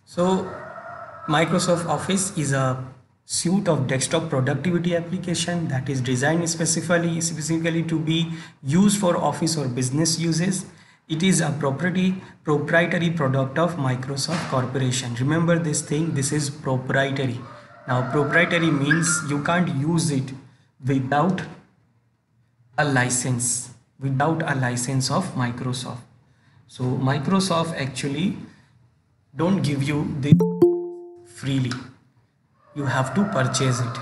So Microsoft Office is a suite of desktop productivity application that is designed specifically to be used for office or business uses. It is a proprietary product of Microsoft Corporation. Remember this thing, this is proprietary. Now proprietary means you can't use it without a license, of Microsoft. So Microsoft actually don't give you this freely. You have to purchase it,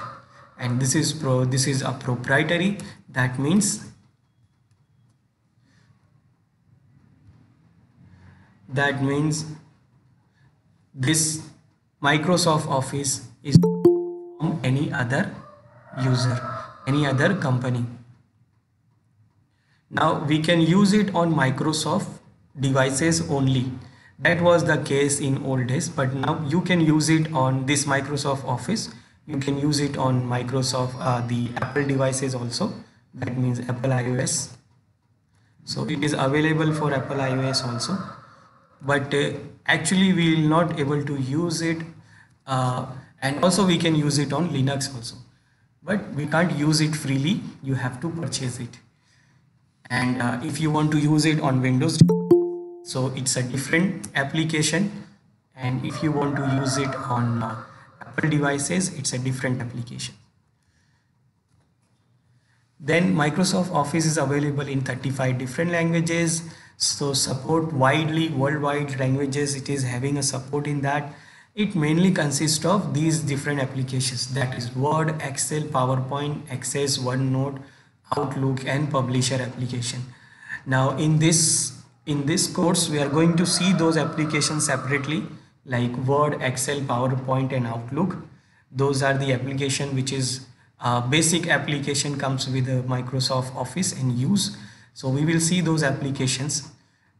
and this is a proprietary. That means this Microsoft Office is from any other user, any other company. Now we can use it on Microsoft devices only. That was the case in old days, but now you can use it on this Microsoft Office. You can use it on Microsoft, the Apple devices also. That means Apple iOS. So it is available for Apple iOS also, but actually we will not able to use it, and also we can use it on Linux also, but we can't use it freely. You have to purchase it. And if you want to use it on Windows, so it's a different application, and if you want to use it on Apple devices, it's a different application. Then Microsoft Office is available in 35 different languages, so support widely worldwide languages. It is having a support in that. It mainly consists of these different applications, that is Word, Excel, PowerPoint, Access, OneNote, Outlook, and Publisher application. Now in this course we are going to see those applications separately, like Word, Excel, PowerPoint, and Outlook. Those are the application which is basic application, comes with Microsoft Office and use. So we will see those applications.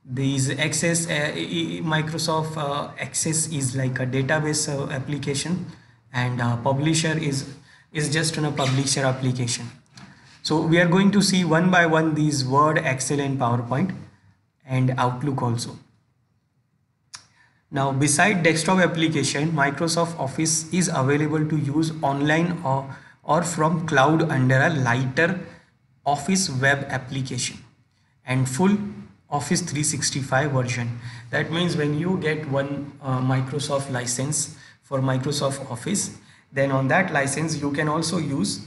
These Access, Microsoft Access is like a database application, and Publisher is just on a publisher application. So we are going to see one by one these Word, Excel, and PowerPoint, and Outlook also. Now beside desktop application, Microsoft Office is available to use online or from cloud under a lighter Office web application and full Office 365 version. That means when you get one Microsoft license for Microsoft Office, then on that license you can also use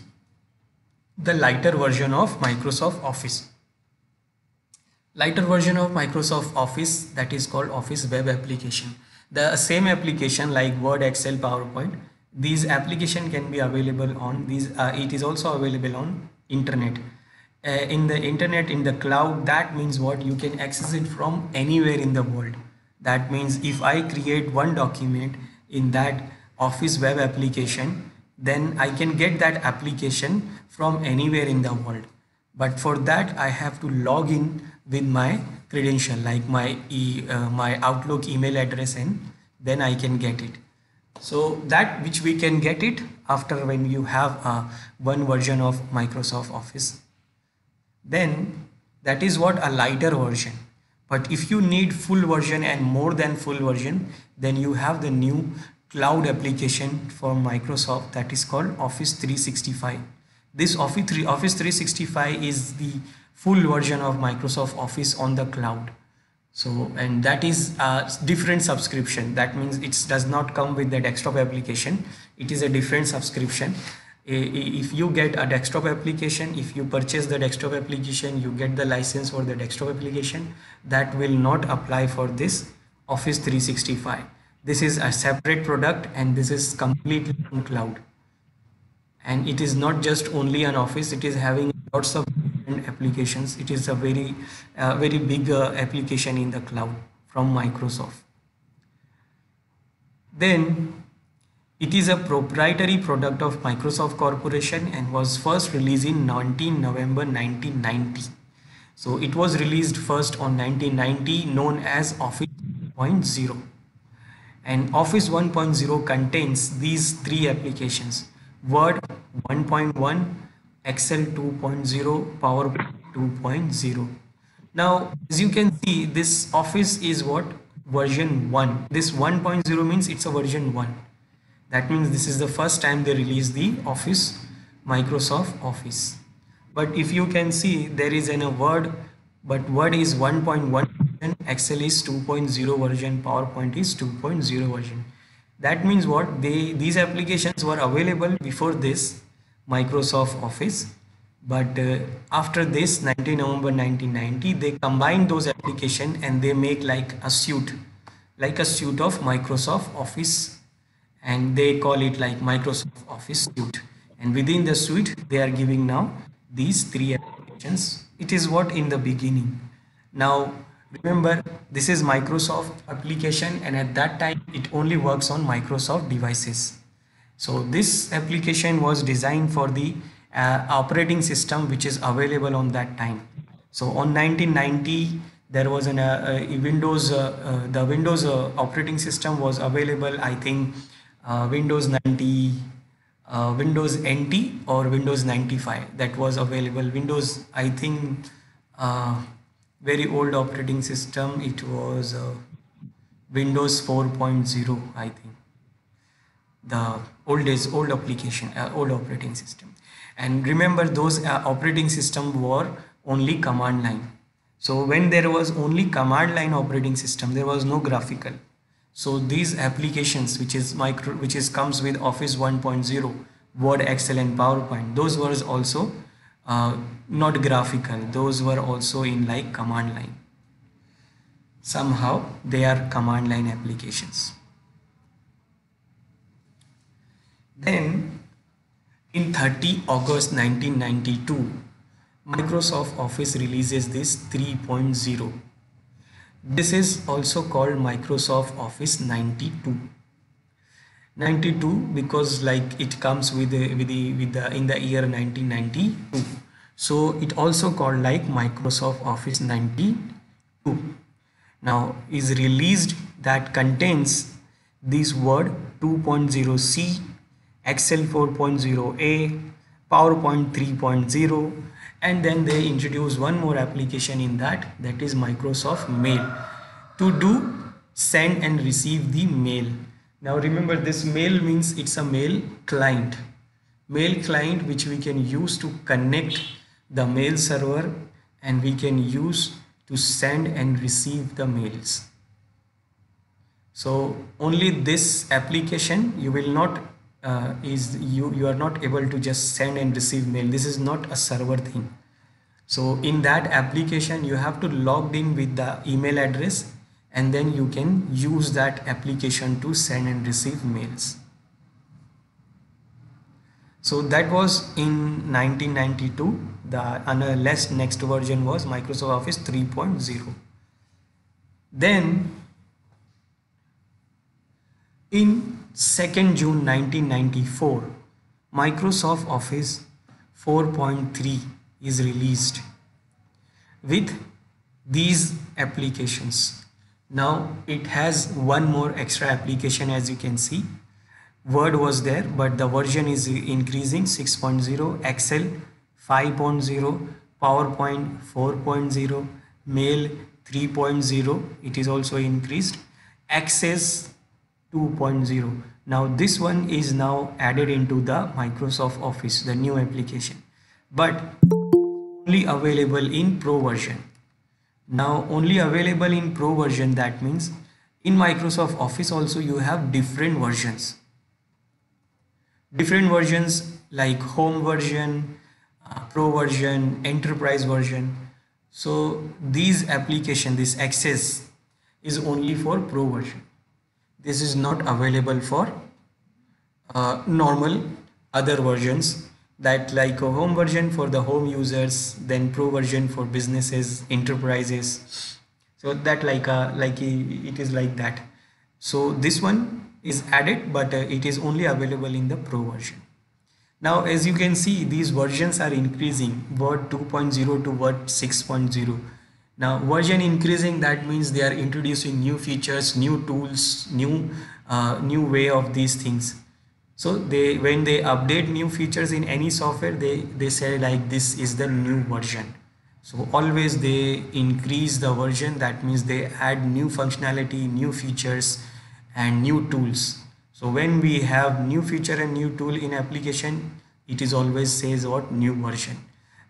the lighter version of Microsoft Office. Lighter version of Microsoft Office, that is called Office web application. The same application like Word, Excel, PowerPoint, these application can be available on these. It is also available on internet. In the internet, in the cloud, that means what? You can access it from anywhere in the world. That means if I create one document in that Office web application, then I can get that application from anywhere in the world. But for that I have to log in with my credential, like my Outlook email address, and then I can get it. So that which we can get it after when you have one version of Microsoft Office, then that is what a lighter version. But if you need full version and more than full version, then you have the new cloud application for Microsoft, that is called Office 365. This Office 365 is the full version of Microsoft Office on the cloud. So, and that is a different subscription. That means it does not come with the desktop application. It is a different subscription. If you get a desktop application, if you purchase the desktop application, you get the license for the desktop application. That will not apply for this Office 365. This is a separate product, and this is completely on cloud. And it is not just only an Office, it is having lots of different applications. It is a very big application in the cloud from Microsoft. Then it is a proprietary product of Microsoft Corporation and was first released in 19 November 1990. So it was released first on 1990, known as Office 1.0. And Office 1.0 contains these three applications: Word 1.1, Excel 2.0, PowerPoint 2.0. Now, as you can see, this Office is what? version 1. This 1.0 means it's a version 1. That means this is the first time they release the Office, Microsoft Office. But if you can see, there is a Word, but Word is 1.1 version, Excel is 2.0 version, PowerPoint is 2.0 version. That means what? These applications were available before this Microsoft Office, but after this 19 November 1990, they combined those applications and they make like a suite of Microsoft Office, and they call it like Microsoft Office suite, and within the suite they are giving now these three applications. It is what in the beginning. Now remember, this is Microsoft application, and at that time it only works on Microsoft devices. So this application was designed for the operating system which is available on that time. So on 1990 there was Windows, the Windows operating system was available, I think Windows 90, Windows NT or Windows 95, that was available. Windows, I think very old operating system, it was Windows 4.0, I think, the old application, old operating system. And remember, those operating system were only command line. So when there was only command line operating system, there was no graphical. So these applications which comes with Office 1.0, Word, Excel and PowerPoint, those were also not graphical, those were also in like command line. Somehow they are command line applications. Then in 30 August 1992, Microsoft Office releases this 3.0. This is also called Microsoft Office 92. 92 because like it comes in the year 1992. So it also called like Microsoft Office 92. Now is released that contains this Word 2.0C, Excel 4.0A, PowerPoint 3.0, and then they introduce one more application in that is Microsoft Mail, to do send and receive the mail. Now remember, this mail means it's a mail client which we can use to connect the mail server, and we can use to send and receive the mails. So only this application you will not you are not able to just send and receive mail. This is not a server thing. So in that application you have to log in with the email address, and then you can use that application to send and receive mails. So that was in 1992. The next version was Microsoft Office 3.0. Then in 2nd June 1994, Microsoft Office 4.3 is released with these applications. Now it has one more extra application, as you can see. Word was there, but the version is increasing, 6.0, Excel 5.0, PowerPoint 4.0, Mail 3.0, it is also increased, Access 2.0. Now this one is now added into the Microsoft Office, the new application, but only available in Pro version. Now only available in Pro version, that means in Microsoft Office also you have different versions like Home version, Pro version, Enterprise version. So these application, this Access is only for Pro version. This is not available for normal other versions, that like a Home version for the home users, then Pro version for businesses, enterprises. So that it is like that. So this one is added, but it is only available in the Pro version. Now as you can see, these versions are increasing, Word 2.0 to Word 6.0. Now version increasing, that means they are introducing new features, new tools, new way of these things. So when they update new features in any software, they say like this is the new version. So always they increase the version. That means they add new functionality, new features and new tools. So when we have new feature and new tool in application, it is always says what new version.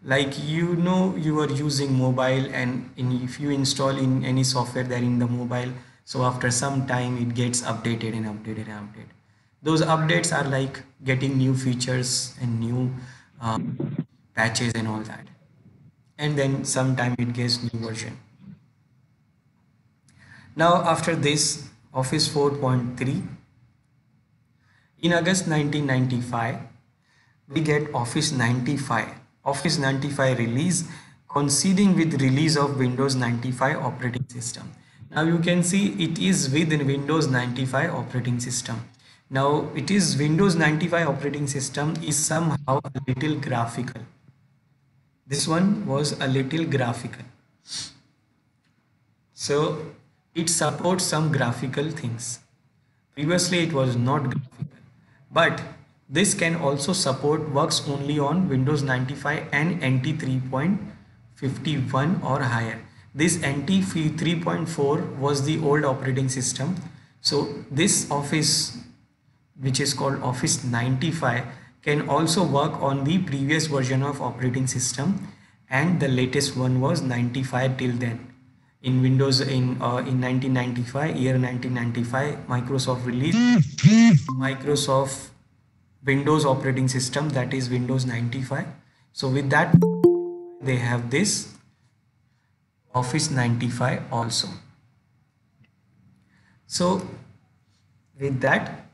Like you are using mobile, and if you install in any software there in the mobile, so after some time it gets updated and updated and updated. Those updates are like getting new features and new uh, patches and all that, and then sometime it gets new version. Now after this Office 4.3, in August 1995 we get Office 95. Office 95 release coinciding with release of Windows 95 operating system. Now you can see it is within Windows 95 operating system. Now it is Windows 95 operating system is somehow a little graphical. This one was a little graphical. So it supports some graphical things. Previously it was not graphical, but this can also support works only on Windows 95 and NT 3.51 or higher. This NT 3.4 was the old operating system. So this Office, which is called Office 95, can also work on the previous version of operating system, and the latest one was 95 till then. In Windows in 1995, year 1995, Microsoft released Microsoft Windows operating system, that is Windows 95. So with that they have this Office 95 also. So with that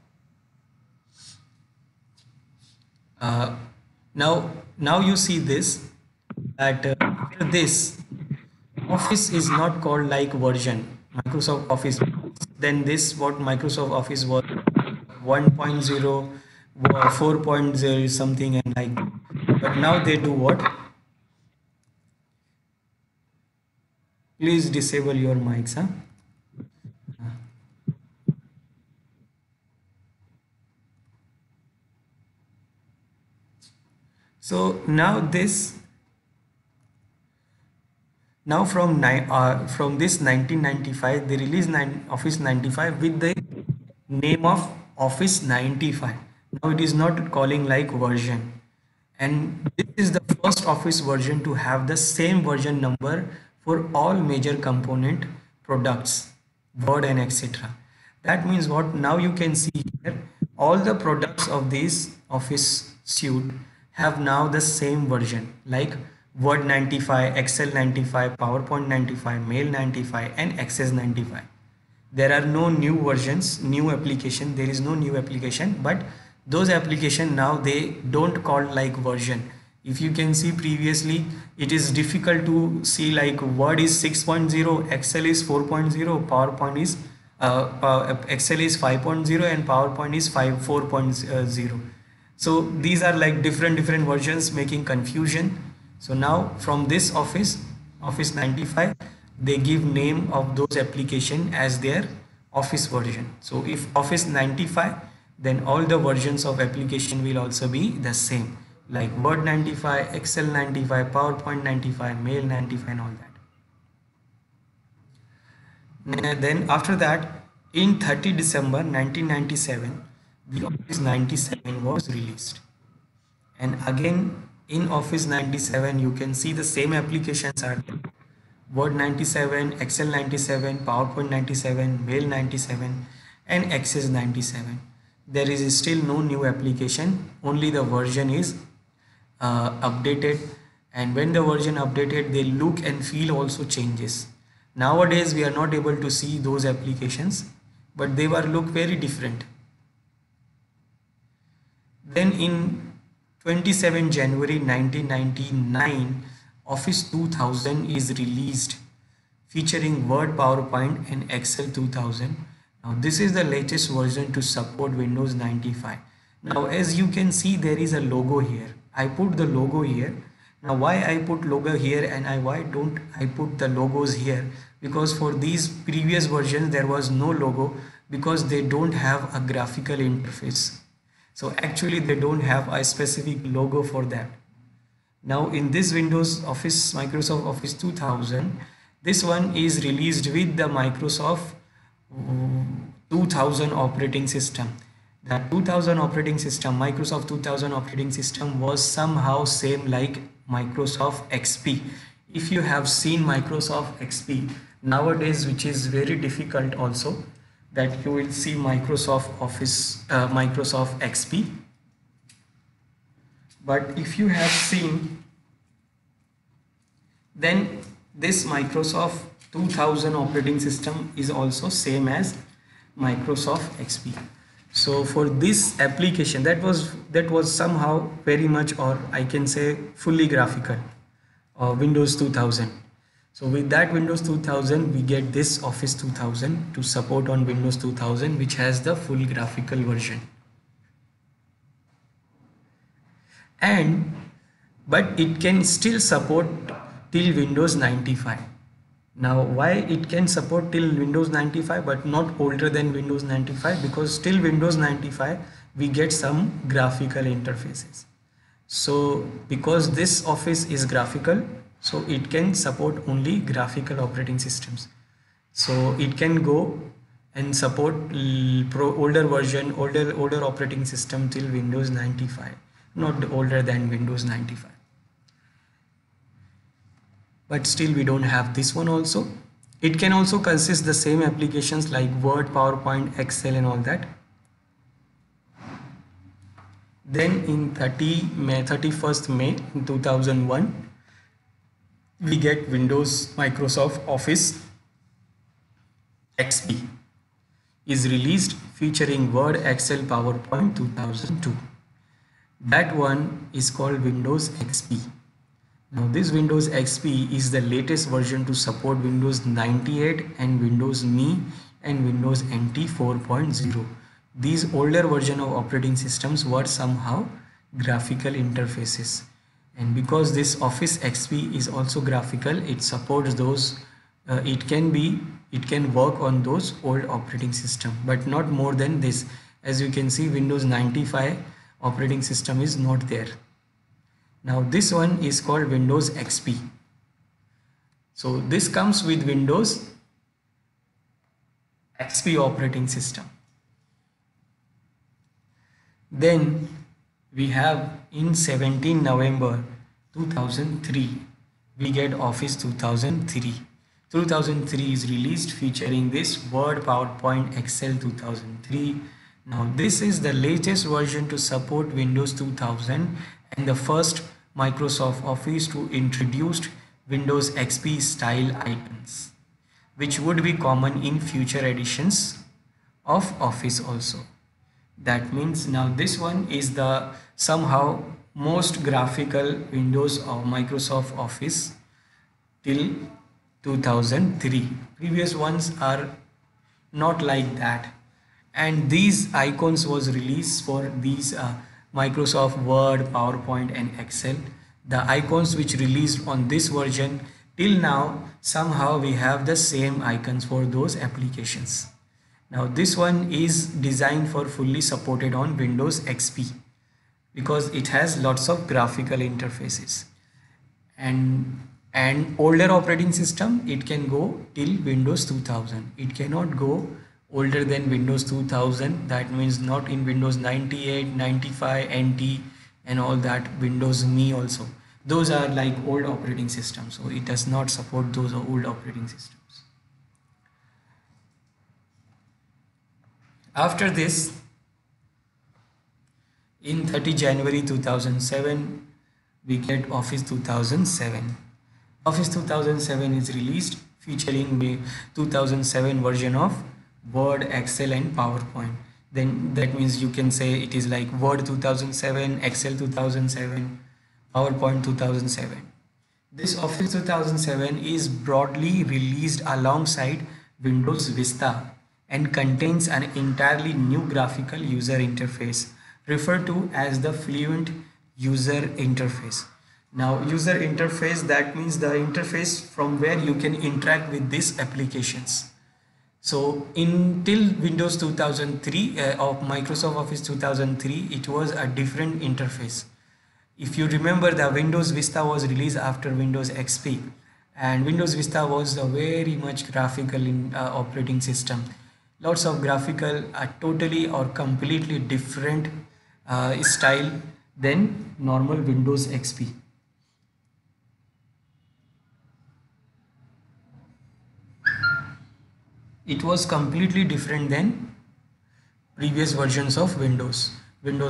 uh, now you see this, that after this Office is not called like version Microsoft Office. Then this what Microsoft Office was 1.0, 4.0 something and like that. But now they do what? Please disable your mics, huh? So now this now from this 1995 they released Office 95 with the name of Office 95. Now it is not calling like version, and this is the first Office version to have the same version number for all major component products, Word and etc. That means what? Now you can see here all the products of this Office suite have now the same version, like Word 95, Excel 95, PowerPoint 95, Mail 95 and Access 95. There are no new versions, new application, there is no new application, but those application now they don't call like version. If you can see previously, it is difficult to see like Word is 6.0, Excel is 4.0, PowerPoint is Excel is 5.0 and PowerPoint is 4.0. So these are like different versions making confusion. So now from this Office 95, they give name of those application as their Office version. So if Office 95, then all the versions of application will also be the same, like Word 95, Excel 95, PowerPoint 95, Mail 95 and all that. Then after that, in 30 December 1997, the Office 97 was released. And again in Office 97 you can see the same applications are there. Word 97, Excel 97, PowerPoint 97, Mail 97 and Access 97. There is still no new application, only the version is updated, and when the version updated the look and feel also changes. Nowadays we are not able to see those applications, but they were look very different. Then in 27 January 1999, Office 2000 is released, featuring Word, PowerPoint and Excel 2000. Now this is the latest version to support Windows 95. Now as you can see there is a logo here. I put the logo here. Now why I put logo here and why don't I put the logos here? Because for these previous versions there was no logo, because they don't have a graphical interface. So actually they don't have a specific logo for that. Now in this Windows Office, Microsoft Office 2000, this one is released with the Microsoft 2000 operating system. That 2000 operating system, Microsoft 2000 operating system, was somehow same like Microsoft XP. If you have seen Microsoft XP nowadays, which is very difficult also, that you will see Microsoft Office, Microsoft XP. But if you have seen, then this Microsoft 2000 operating system is also same as Microsoft XP. So for this application, that was somehow very much, or I can say fully graphical, Windows 2000. So with that Windows 2000, we get this Office 2000 to support on Windows 2000, which has the full graphical version. But it can still support till Windows 95. Now why it can support till Windows 95 but not older than Windows 95? Because till Windows 95 we get some graphical interfaces. So because this Office is graphical, so it can support only graphical operating systems. So it can go and support older version, older operating system till Windows 95, not older than Windows 95. But still we don't have this one also. It can also consist the same applications like Word, PowerPoint, Excel and all that. Then in 31st May 2001, we get Windows Microsoft Office XP is released, featuring Word, Excel, PowerPoint 2002. That one is called Windows XP. Now this Windows XP is the latest version to support Windows 98 and Windows ME and Windows NT 4.0. These older version of operating systems were somehow graphical interfaces, and because this Office XP is also graphical, it supports those, it can work on those old operating system, but not more than this. As you can see, Windows 95 operating system is not there. Now this one is called Windows XP. So this comes with Windows XP operating system. Then we have in 17 November 2003, we get Office 2003. 2003 is released, featuring this Word, PowerPoint, Excel 2003. Now this is the latest version to support Windows 2000 and the first Microsoft Office to introduce Windows XP style icons, which would be common in future editions of Office also. That means now this one is the somehow most graphical Windows or Microsoft Office till 2003. Previous ones are not like that, and these icons was released for these Microsoft Word, PowerPoint and Excel. The icons which released on this version till now, somehow we have the same icons for those applications. Now this one is designed for fully supported on Windows XP because it has lots of graphical interfaces, and older operating system, it can go till Windows 2000. It cannot go older than Windows 2000. That means not in Windows 98, 95, NT and all that, Windows ME also. Those are like old operating systems, so it does not support those old operating systems. After this, in 30 January 2007, we get Office 2007. Office 2007 is released, featuring the 2007 version of Word, Excel and PowerPoint. Then that means you can say it is like Word 2007, Excel 2007, PowerPoint 2007. This Office 2007 is broadly released alongside Windows Vista and contains an entirely new graphical user interface referred to as the Fluent User Interface. Now user interface, that means the interface from where you can interact with these applications. So until Windows 2003 of Microsoft Office 2003, it was a different interface. If you remember, the Windows Vista was released after Windows XP, and Windows Vista was a very much graphical operating system. Lots of graphical, totally or completely different style than normal Windows XP. It was completely different than previous versions of Windows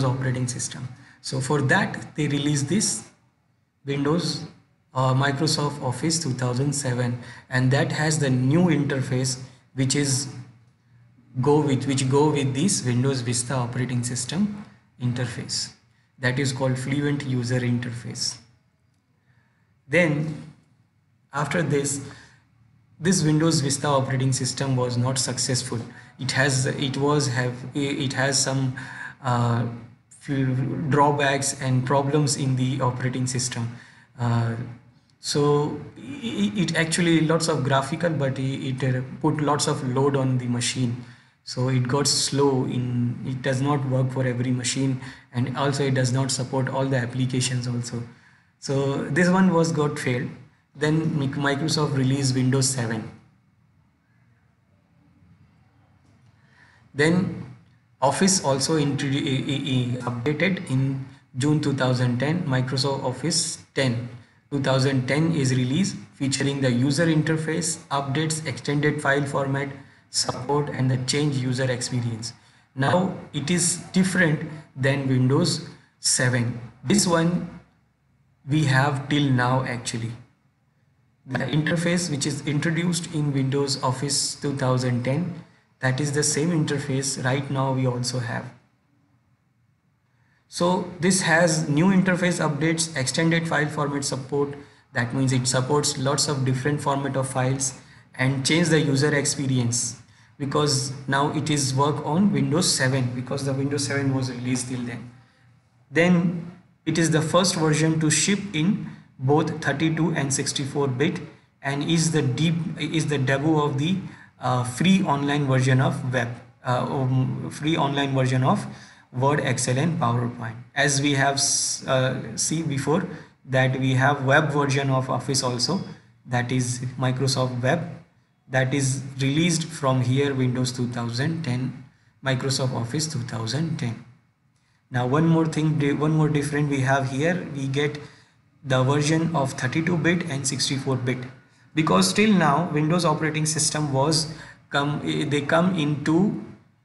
operating system. So for that they released this Windows Microsoft Office 2007, and that has the new interface which is go with this Windows Vista operating system interface, that is called Fluent User Interface. Then after this Windows Vista operating system was not successful. It has some uh, few drawbacks and problems in the operating system. Uh, so it actually lots of graphical, but it put lots of load on the machine. So it got slow it does not work for every machine, and also it does not support all the applications also. So this one was got failed. Then Microsoft released Windows 7. Then Office also updated in June 2010. Microsoft Office 10 2010 is released, featuring the user interface, updates, extended file format, support, and the change user experience. Now it is different than Windows 7. This one we have till now actually. The interface which is introduced in Windows Office 2010, that is the same interface right now we also have. So this has new interface updates, extended file format support. That means it supports lots of different format of files, and change the user experience, because now it is work on Windows 7, because the Windows 7 was released till then. Then it is the first version to ship in both 32 and 64-bit, and is the debut of the free online version of free online version of Word, Excel, and PowerPoint. As we have seen before, that we have web version of Office also, that is Microsoft Web, that is released from here Windows 2010, Microsoft Office 2010. Now one more different we have here, we get the version of 32-bit and 64-bit, because till now Windows operating system they come into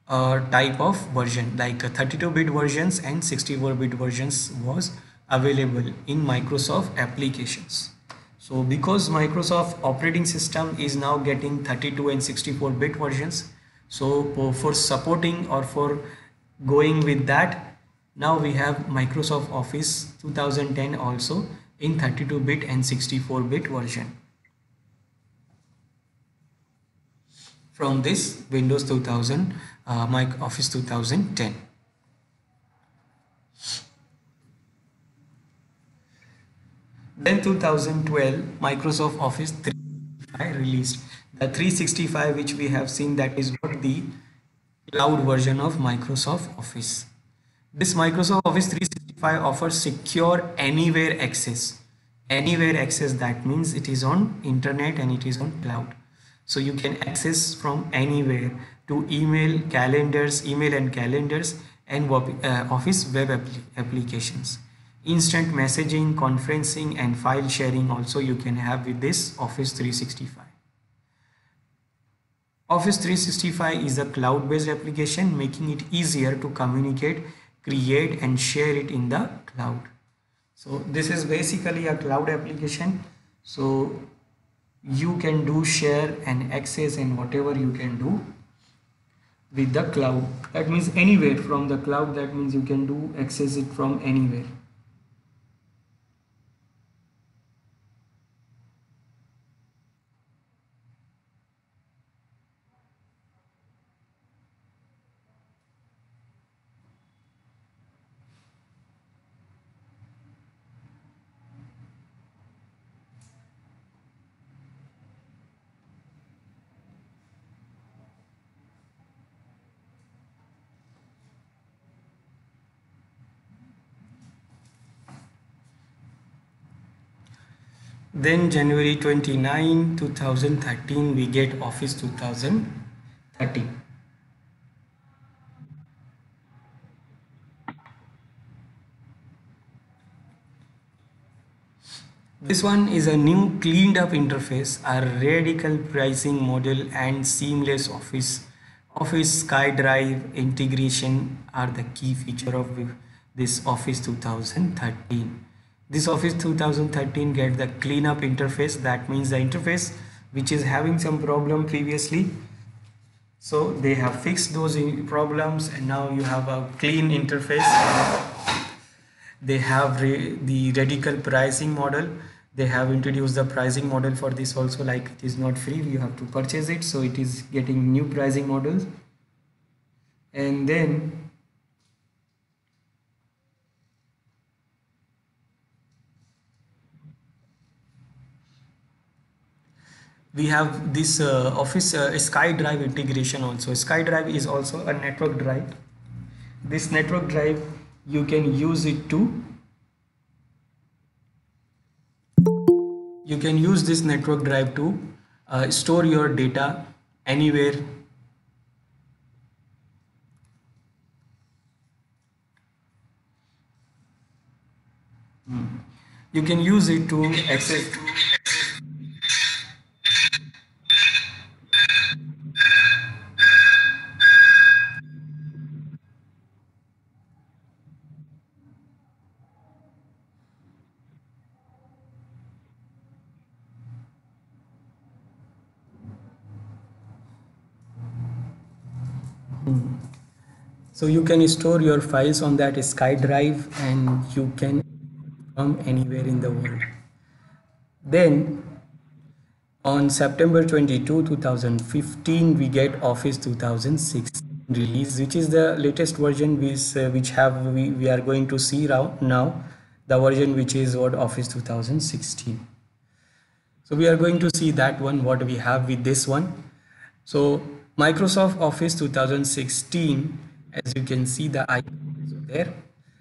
a type of version, like 32-bit versions and 64-bit versions was available in Microsoft applications. So because Microsoft operating system is now getting 32 and 64-bit versions, so for supporting or for going with that, now we have Microsoft Office 2010 also in 32-bit and 64-bit version from this Windows 2000 Office 2010. Then 2012 Microsoft Office 365 released. The 365 which we have seen, that is what the cloud version of Microsoft Office. This Microsoft Office 365 offers secure anywhere access. Anywhere access, that means it is on internet and it is on cloud. So you can access from anywhere to email and calendars and Office web applications. Instant messaging, conferencing, and file sharing also you can have with this Office 365. Office 365 is a cloud-based application, making it easier to communicate, create, and share it in the cloud. So this is basically a cloud application. So you can do share and access and whatever you can do with the cloud. That means anywhere from the cloud, that means you can do access it from anywhere. Then January 29, 2013, we get Office 2013. This one is a new cleaned up interface, a radical pricing model and seamless Office SkyDrive integration are the key feature of this Office 2013. This Office 2013 get the cleanup interface. That means the interface which is having some problem previously. So they have fixed those problems and now you have a clean interface. They have the radical pricing model. They have introduced the pricing model for this also, like it is not free, you have to purchase it, so it is getting new pricing models. And then we have this Office SkyDrive integration also. SkyDrive is also a network drive. This network drive you can use it to this network drive to store your data anywhere. You can use it to access. So you can store your files on that SkyDrive and you can from anywhere in the world. Then on September 22, 2015, we get Office 2006 release, which is the latest version we are going to see now, the version which is what Office 2016. So we are going to see that one, what we have with this one. So Microsoft Office 2016, as you can see the icon is there.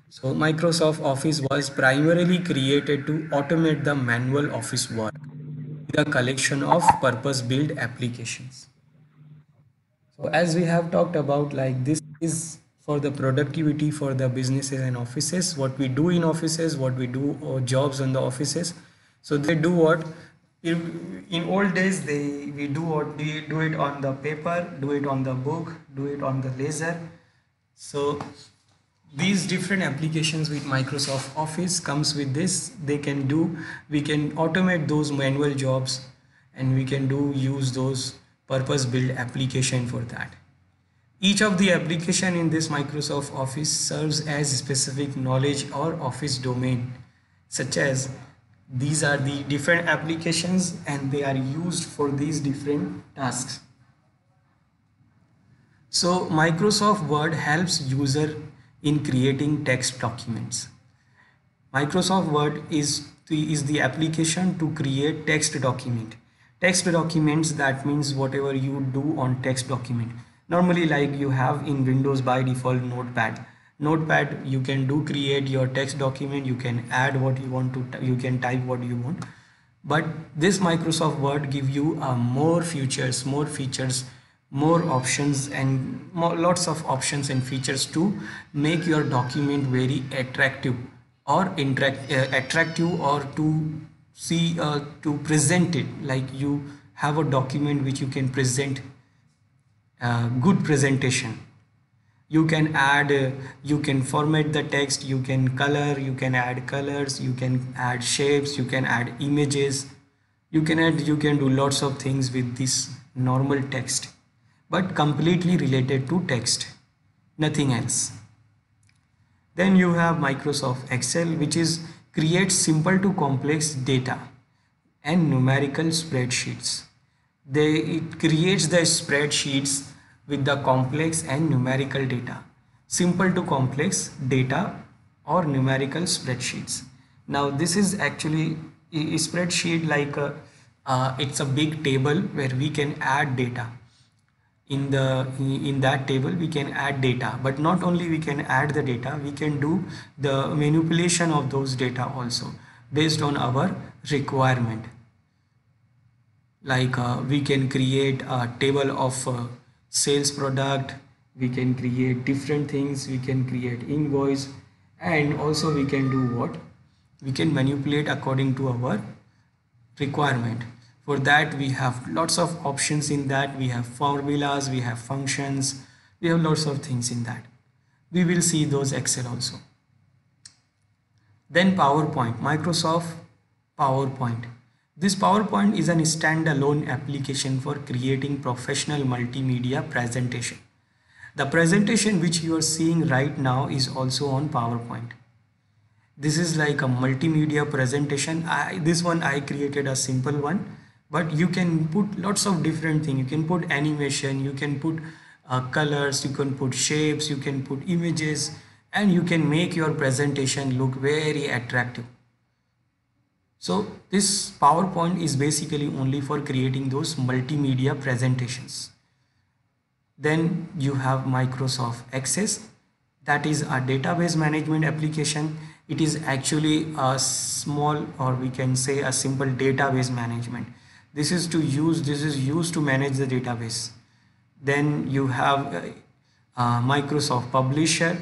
So Microsoft Office was primarily created to automate the manual office work with a collection of purpose-built applications. So as we have talked about, like this is for the productivity for the businesses and offices, what we do in offices, what we do or jobs on the offices. So they do what? In old days we do it on the paper, do it on the book, do it on the laser. So these different applications with Microsoft Office comes with this. We can automate those manual jobs and we can use those purpose-built application for that. Each of the application in this Microsoft Office serves as specific knowledge or office domain, such as these are the different applications and they are used for these different tasks. So Microsoft Word helps user in creating text documents. Microsoft Word is the application to create text document. Text documents, that means whatever you do on text document. Normally, like you have in Windows by default Notepad. Notepad, you can create your text document, you can add what you want to, you can type what you want. But this Microsoft Word give you more features, more options and lots of options and features to make your document very attractive or attractive, or to see to present it, like you have a document which you can present good presentation. You can add you can format the text, you can color, you can add colors, you can add shapes, you can add images, you can do lots of things with this normal text, but completely related to text, nothing else. Then you have Microsoft Excel, which is creates simple to complex data and numerical spreadsheets. It creates the spreadsheets with the complex and numerical data, simple to complex data or numerical spreadsheets. Now this is actually a spreadsheet, like it's a big table where we can add data. In that table we can add data, but not only we can add the data, we can do the manipulation of those data also. based on our requirement. Like we can create a table of sales product, we can create different things, we can create invoice, and also we can do what, we can manipulate according to our requirement. For that we have lots of options in that. We have formulas, we have functions, we have lots of things in that. We will see those Excel also. Then PowerPoint, Microsoft PowerPoint. This PowerPoint is a standalone application for creating professional multimedia presentation. The presentation which you are seeing right now is also on PowerPoint. This is like a multimedia presentation. This one I created a simple one, but you can put lots of different things. You can put animation, you can put colors, you can put shapes, you can put images, and you can make your presentation look very attractive. So this PowerPoint is basically only for creating those multimedia presentations. Then you have Microsoft Access, that is a database management application. It is actually a small, or we can say a simple database management. This is used to manage the database. Then you have Microsoft Publisher.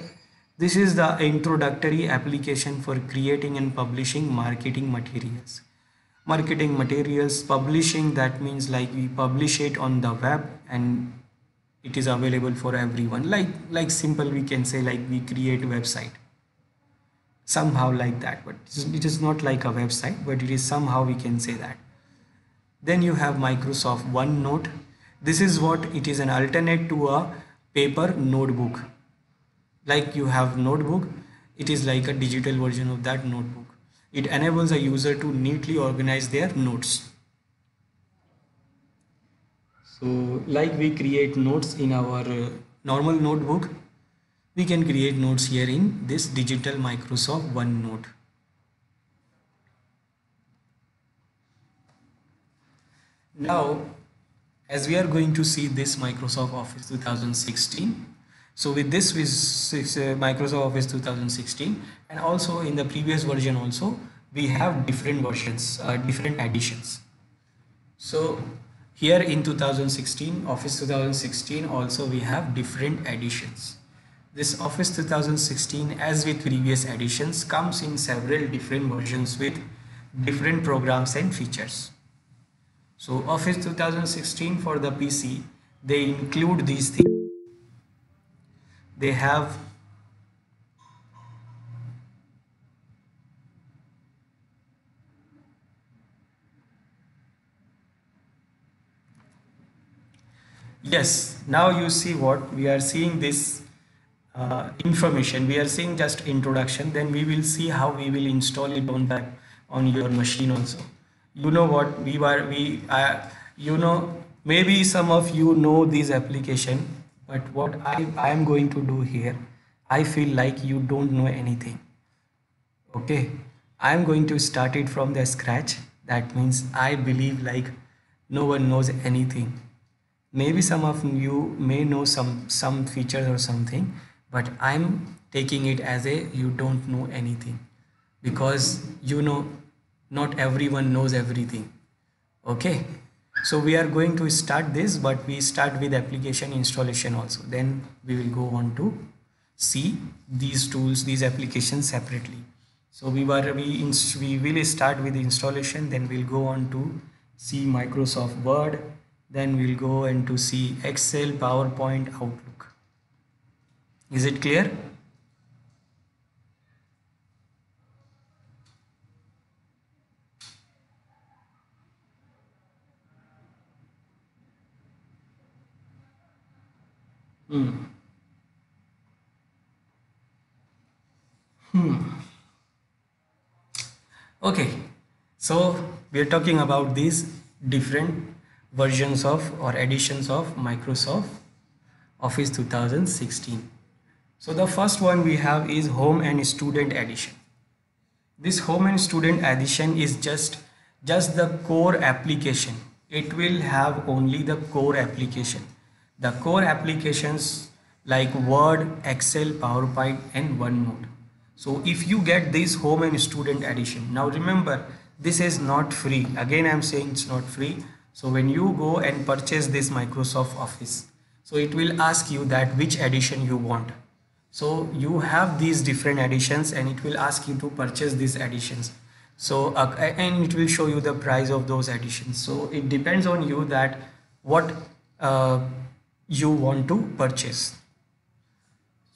This is the introductory application for creating and publishing marketing materials. Marketing materials publishing, that means like we publish it on the web and it is available for everyone. Like simple we can say like we create a website. Somehow like that, but it is not like a website, but it is somehow we can say that. Then you have Microsoft OneNote. This is what it is, an alternate to a paper notebook. Like you have notebook, it is like a digital version of that notebook. It enables a user to neatly organize their notes. So like we create notes in our normal notebook, we can create notes here in this digital Microsoft OneNote. Now, as we are going to see this Microsoft Office 2016, so with this Microsoft Office 2016, and also in the previous version also, we have different versions, different editions. So here in 2016, Office 2016, also we have different editions. This Office 2016, as with previous editions, comes in several different versions with different programs and features. So Office 2016 for the PC, they include these things. They have yes, now you see what we are seeing this information. We are seeing just introduction, then we will see how we will install it on your machine also. You know what you know, maybe some of you know this application, but what I am going to do here, I feel like you don't know anything. Okay, I am going to start it from the scratch. That means I believe like no one knows anything. Maybe some of you may know some features or something, but I'm taking it as a you don't know anything, because you know not everyone knows everything. Okay, so we are going to start this, but we start with application installation also, then we will go on to see these tools, these applications separately. So we will start with the installation, then we'll go on to see Microsoft Word, then we'll go into see Excel, PowerPoint, Outlook. Is it clear? Okay, so we are talking about these different versions of or editions of Microsoft Office 2016. So the first one we have is Home and Student Edition. This Home and Student Edition is just the core application. It will have only the core application. The core applications like Word, Excel, PowerPoint and OneNote. So if you get this home and student edition, now remember this is not free. Again I'm saying it's not free. So when you go and purchase this Microsoft Office, so it will ask you that which edition you want. So you have these different editions and it will ask you to purchase these editions. So and it will show you the price of those editions. So it depends on you that what you want to purchase.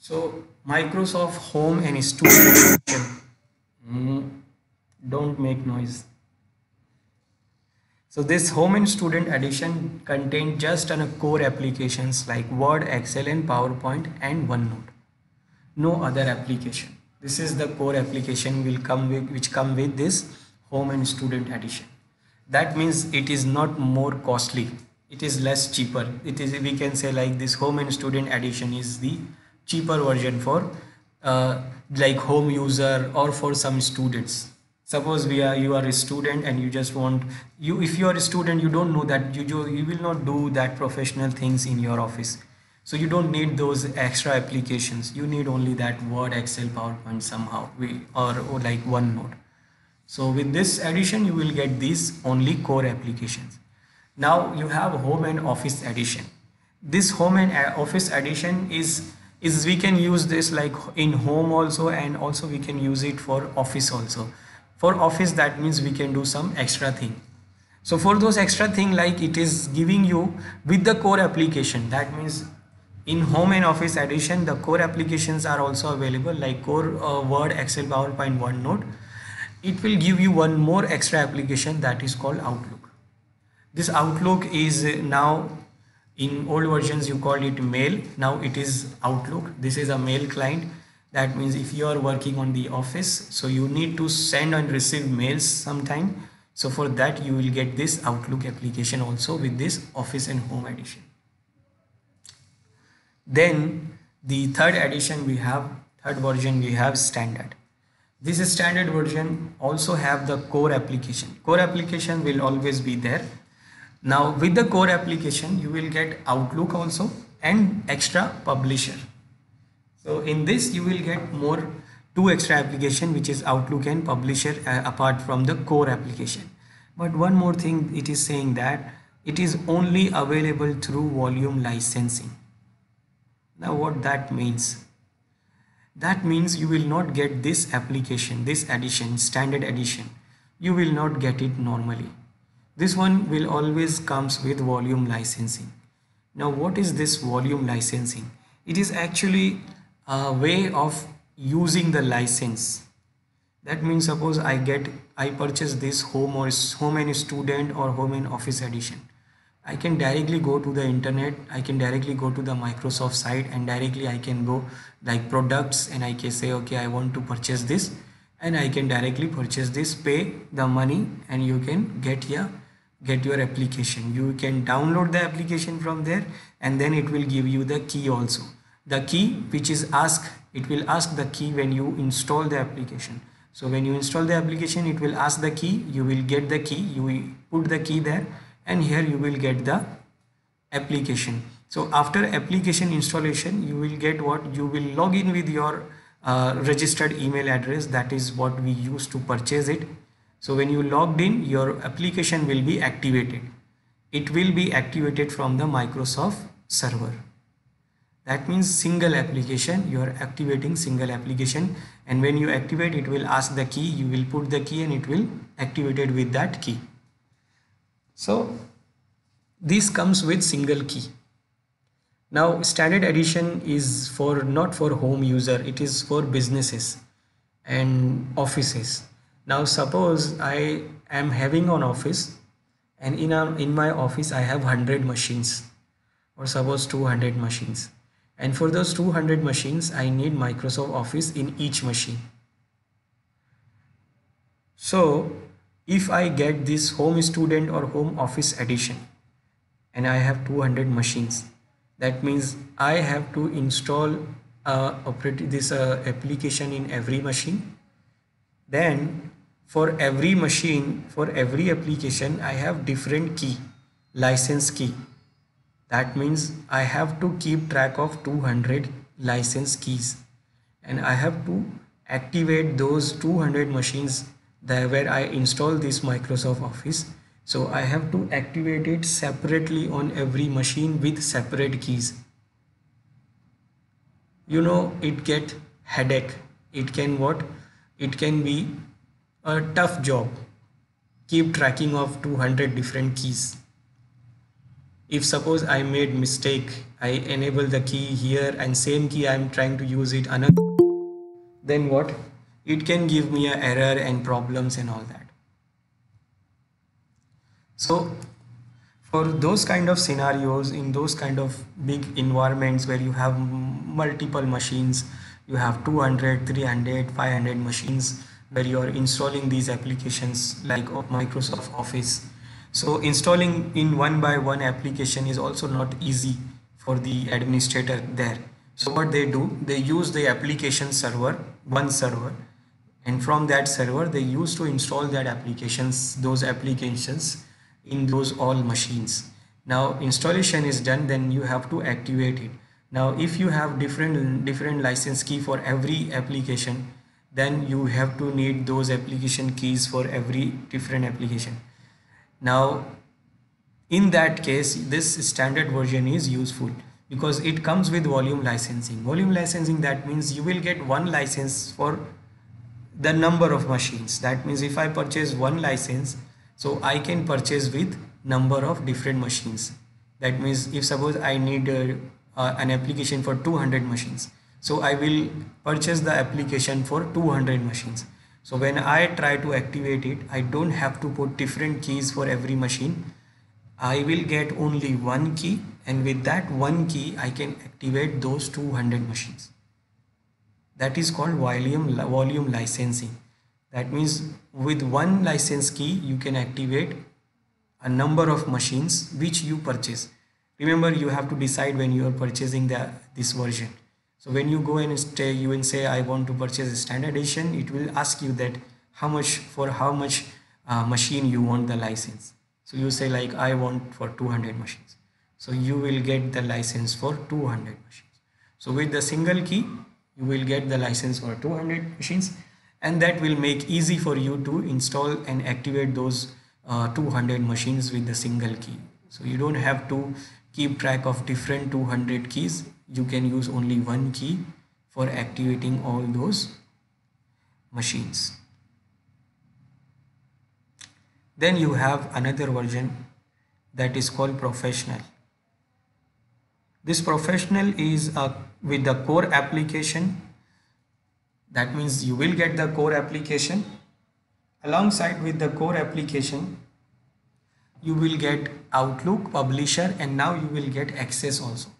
So Microsoft Home and Student Edition. Don't make noise. So this Home and Student Edition contains just a core applications like Word, Excel and PowerPoint and OneNote. No other application. This is the core application which come with this Home and Student Edition. That means it is not more costly. It is less cheaper. It is, we can say, like this Home and Student Edition is the cheaper version for like home user or for some students. Suppose you are a student and you just want, if you are a student, you don't know that you will not do that professional things in your office. So you don't need those extra applications. You need only that Word, Excel, PowerPoint somehow, or like OneNote. So with this edition, you will get these only core applications. Now you have Home and Office edition. This Home and Office edition is we can use this like in home also, and also we can use it for office also. For office, that means we can do some extra thing. So for those extra thing, like it is giving you with the core application. That means in Home and Office edition, the core applications are also available like core Word, Excel, PowerPoint, OneNote. It will give you one more extra application that is called Outlook. This Outlook is now, in old versions you called it Mail, now it is Outlook. This is a mail client. That means if you are working on the office, so you need to send and receive mails sometime. So for that you will get this Outlook application also with this Office and Home edition. Then the third version we have Standard. This standard version also have the core application. Core application will always be there. Now with the core application you will get Outlook also and extra Publisher. So in this you will get two extra application, which is Outlook and Publisher apart from the core application. But one more thing, it is saying that it is only available through volume licensing. Now what that means? That means you will not get this application, this edition, standard edition. You will not get it normally. This one will always comes with volume licensing. Now what is this volume licensing? It is actually a way of using the license. That means suppose I purchase this Home and Student or Home and Office edition. I can directly go to the internet, I can directly go to the Microsoft site and directly I can go like products and I can say okay, I want to purchase this, and I can directly purchase this, pay the money, and you can get your application. You can download the application from there, and then it will give you the key also. The key which is it will ask the key when you install the application. So when you install the application, it will ask the key, you will get the key, you will put the key there, and here you will get the application. So after application installation, you will get what? You will log in with your registered email address. That is what we use to purchase it. So when you logged in, your application will be activated. It will be activated from the Microsoft server. That means single application, you are activating single application, and when you activate, it will ask the key, you will put the key and it will activate it with that key. So this comes with single key. Now standard edition is not for home user, it is for businesses and offices. Now suppose I am having an office, and in my office I have 100 machines, or suppose 200 machines, and for those 200 machines I need Microsoft Office in each machine. So if I get this Home Student or Home Office edition and I have 200 machines, that means I have to install this application in every machine. Then for every machine, for every application, I have different key, license key. That means I have to keep track of 200 license keys, and I have to activate those 200 machines there where I install this Microsoft Office. So I have to activate it separately on every machine with separate keys. You know, it get headache. It can what? It can be a tough job. Keep tracking of 200 different keys. If suppose I made mistake, I enable the key here and same key I am trying to use it another, then what? It can give me a error and problems and all that. So for those kind of scenarios, in those kind of big environments where you have multiple machines, you have 200, 300, 500 machines where you are installing these applications like Microsoft Office. So installing in one by one application is also not easy for the administrator there. So what they do, they use the application server, one server, and from that server they used to install that those applications in those all machines. Now installation is done, then you have to activate it. Now if you have different license key for every application, then you have to need those application keys for every different application. Now in that case, this standard version is useful because it comes with volume licensing. Volume licensing, that means you will get one license for the number of machines. That means if I purchase one license, so I can purchase with number of different machines. That means if suppose I need an application for 200 machines, so I will purchase the application for 200 machines. So when I try to activate it, I don't have to put different keys for every machine. I will get only one key, and with that one key I can activate those 200 machines. That is called volume licensing. That means with one license key you can activate a number of machines which you purchase. Remember, you have to decide when you are purchasing this version. So when you go and you will say I want to purchase a standard edition, it will ask you that how much machine you want the license. So you say like I want for 200 machines. So you will get the license for 200 machines. So with the single key you will get the license for 200 machines, and that will make easy for you to install and activate those 200 machines with the single key. So you don't have to keep track of different 200 keys. You can use only one key for activating all those machines. Then you have another version that is called professional. This professional is with the core application. That means you will get the core application. Alongside with the core application, you will get Outlook, Publisher, and now you will get Access also.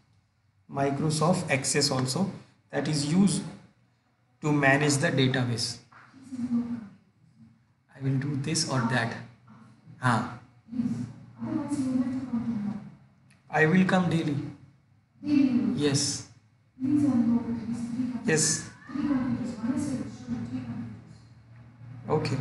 Microsoft Access also, that is used to manage the database. I will do this or that. I will come daily. Yes. Yes. Okay.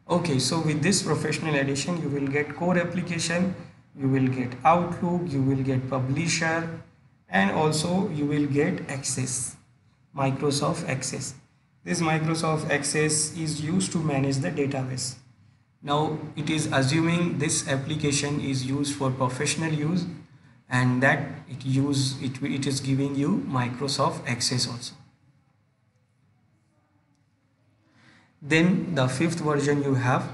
Okay, so with this professional edition, you will get core application, you will get Outlook, you will get Publisher, and also you will get Access, Microsoft Access. This Microsoft Access is used to manage the database. Now it is assuming this application is used for professional use, and that it is giving you Microsoft Access also. Then the fifth version you have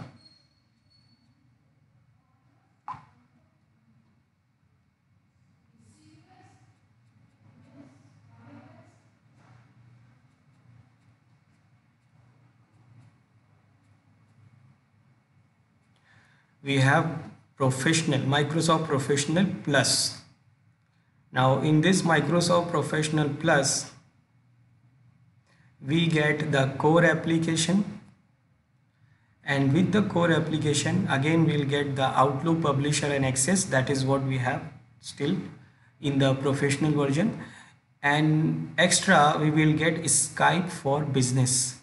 professional, Microsoft Professional Plus. Now in this Microsoft Professional Plus, we get the core application, and with the core application again we'll get the Outlook, Publisher, and Access. That is what we have still in the professional version, and extra we will get Skype for Business.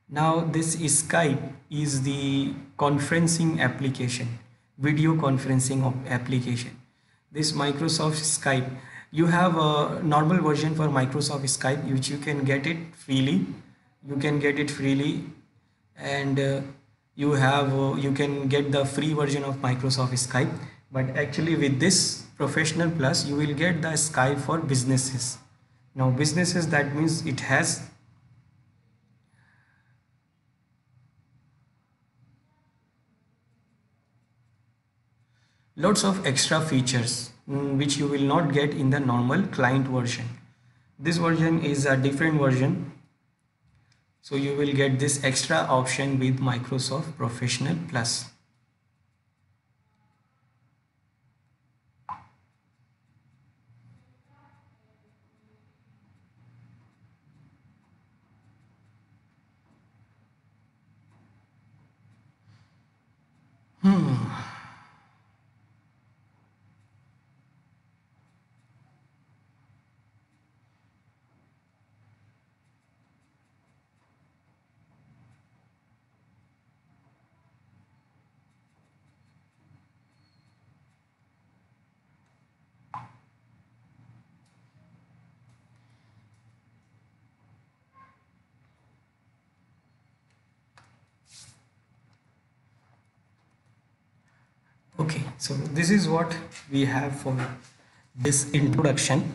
Now this Skype is the conferencing application, video conferencing application. this Microsoft Skype. You have a normal version for Microsoft Skype, which you can get it freely. You can get it freely, and you can get the free version of Microsoft Skype. But actually, with this Professional Plus, you will get the Skype for businesses. Now, businesses, that means it has lots of extra features, which you will not get in the normal client version. This version is a different version, so you will get this extra option with Microsoft Professional Plus. Okay, so this is what we have for this introduction.